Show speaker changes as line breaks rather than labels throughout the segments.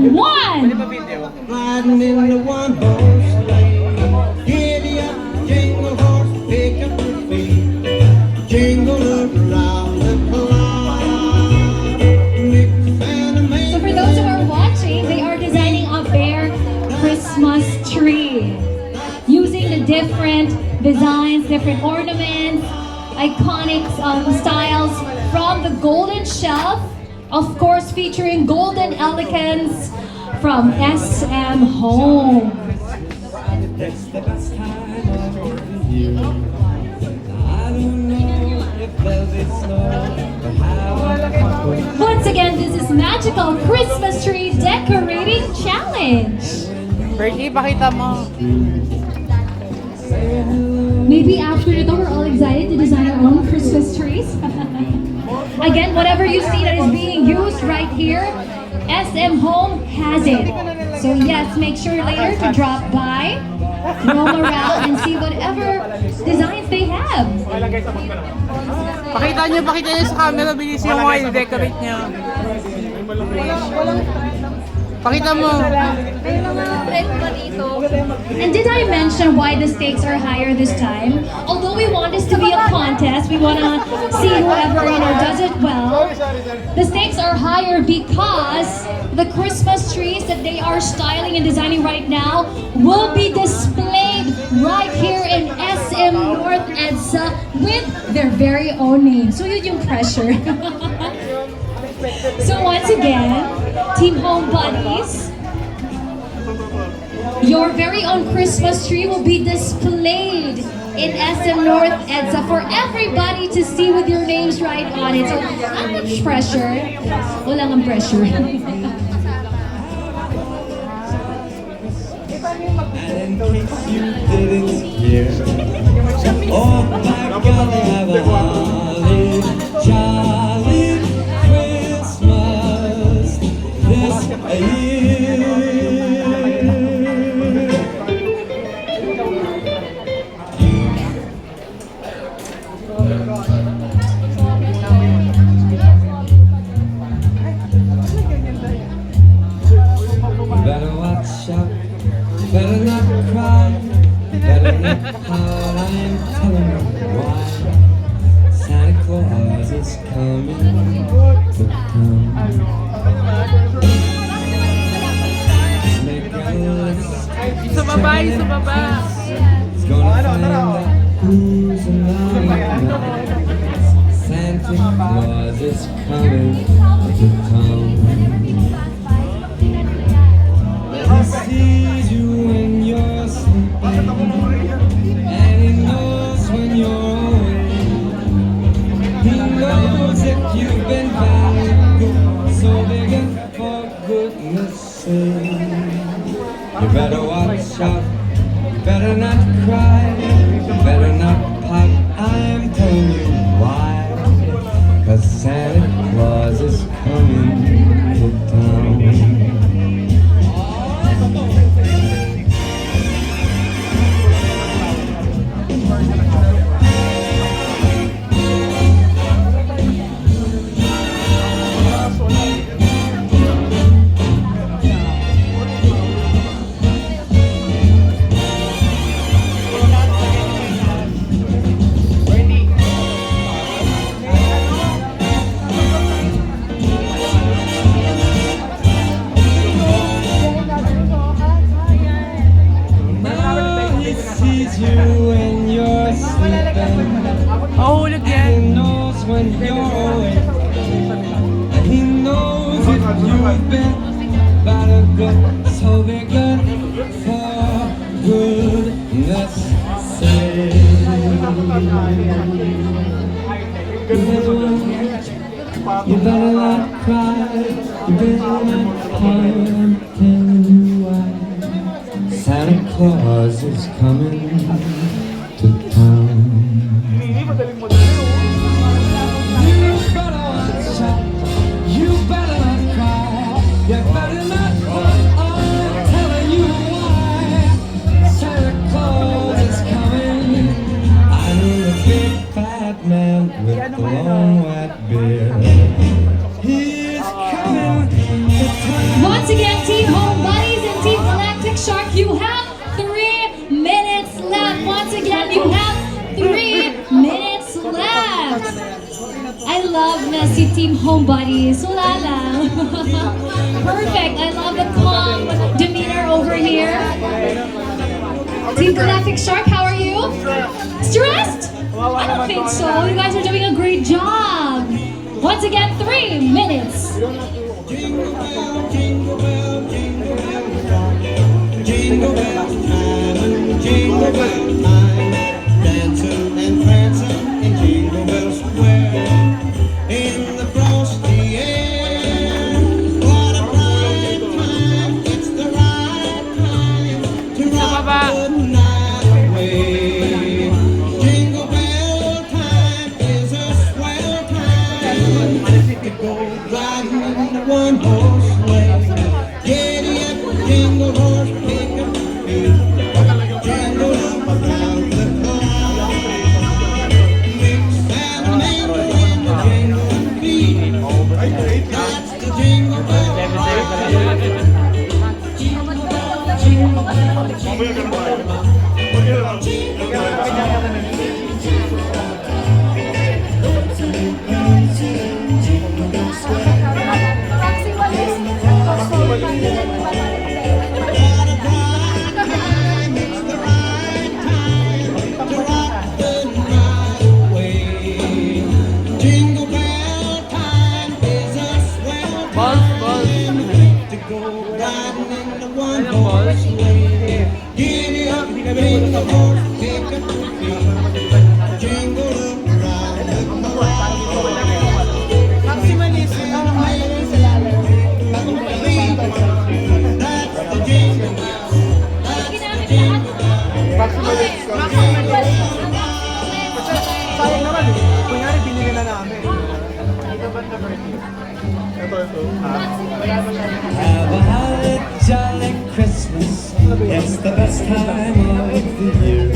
one.
Riding in the one horse sleigh. Giddy up, jingle horse, pick up your feet. Jingle around the clock. Mix and a
So for those who are watching, they are designing a bear Christmas tree using the different designs, different ornaments, iconic styles from the golden shelf, of course featuring golden elegance from SM Home.
It's the best time of the year. I don't know if there'll be snow, but how
Once again, this is Magical Christmas Tree Decorating Challenge.
Bertie, pakita mo.
Maybe after ito, we're all excited to design our own Christmas trees. Again, whatever you see that is being used right here, SM Home has it. So yes, make sure later to drop by, roam around, and see whatever designs they have.
Pakita niyo sa camera, bilis yung mga i-decorate niyo. Pakita mo.
And did I mention why the stakes are higher this time? Although we want this to be a contest, we want to see whoever does it well. The stakes are higher because the Christmas trees that they are styling and designing right now will be displayed right here in SM North EDSA with their very own name. So yun yung pressure. So once again, Team Home Buddies, your very own Christmas tree will be displayed in SM North EDSA for everybody to see with your names right on it. So not much pressure. Walang ang pressure.
And in case you didn't hear, oh my God, they have a holly jolly Christmas this year. You better watch out, better not cry, better not pout, I'm telling you why. Santa Claus is coming to town. Make a list,
Sa baba, sa baba.
he's gonna find out who's alive now. Santa Claus is coming to town. He sees you when you're sleeping, and he knows when you're awake. He knows if you've been bad, so big and for goodness sake. You better watch out, you better not cry, you better not pout, I'm telling you why. 'Cause Santa Claus is coming to town. Sees you when you're sleeping,
Mahulog
he
yan.
knows when you're awake, and he knows if you've been bad or good, so be good for goodness sake. You better not cry, you better not cry, I'm telling you why. Santa Claus is coming to town. You better watch out, you better not cry, you better not cry, I'm telling you why. Santa Claus is coming, I mean a big fat man with a long white beard. He's coming to town.
Once again, Team Home Buddies and Team Galactic Shark, you have 3 minutes left. Once again, you have 3 minutes left. I love messy Team Home Buddies. Wala lang. Perfect. I love the calm demeanor over here. Team Galactic Shark, how are you? Stressed? I don't think so. You guys are doing a great job. Once again, 3 minutes.
Jingle bell, jingle bell, jingle bell rock. Jingle bell time and jingle bell time. Dancing and prancing in Jingle Bell Square. In the frosty air. What a bright time. It's the right time to rock the night away. Jingle bell time is a swell time to go riding in the one-horse sleigh. Giddy up, jingle horse, pick up the feet. Jingle up around the clock. Mix and mingle in the jingle beat. That's the jingle bell rock. Jingle bell, jingle bell, jingle bell rock. Jingle bell time and jingle bell time. Jingle bell square.
Sayang naman eh. Kunyari, binili na namin.
Have a holly jolly Christmas. It's the best time of the year.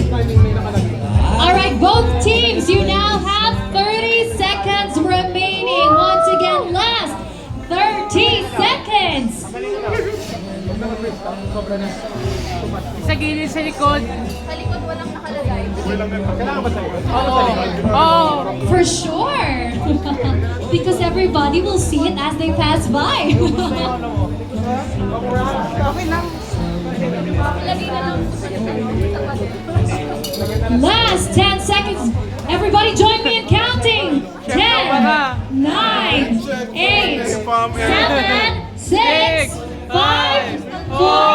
All right, both teams, you now have 30 seconds remaining. Once again, last 30 seconds.
Sa gilid sa likod.
Sa likod walang nakalagay.
Kailangan ba sa'yo?
Oo.
For sure. Because everybody will see it as they pass by.
Okay lang.
Lagay na lang po sa
Last 10 seconds. Everybody join me in counting. 10, 9, 8, 7, 6, 5, 4,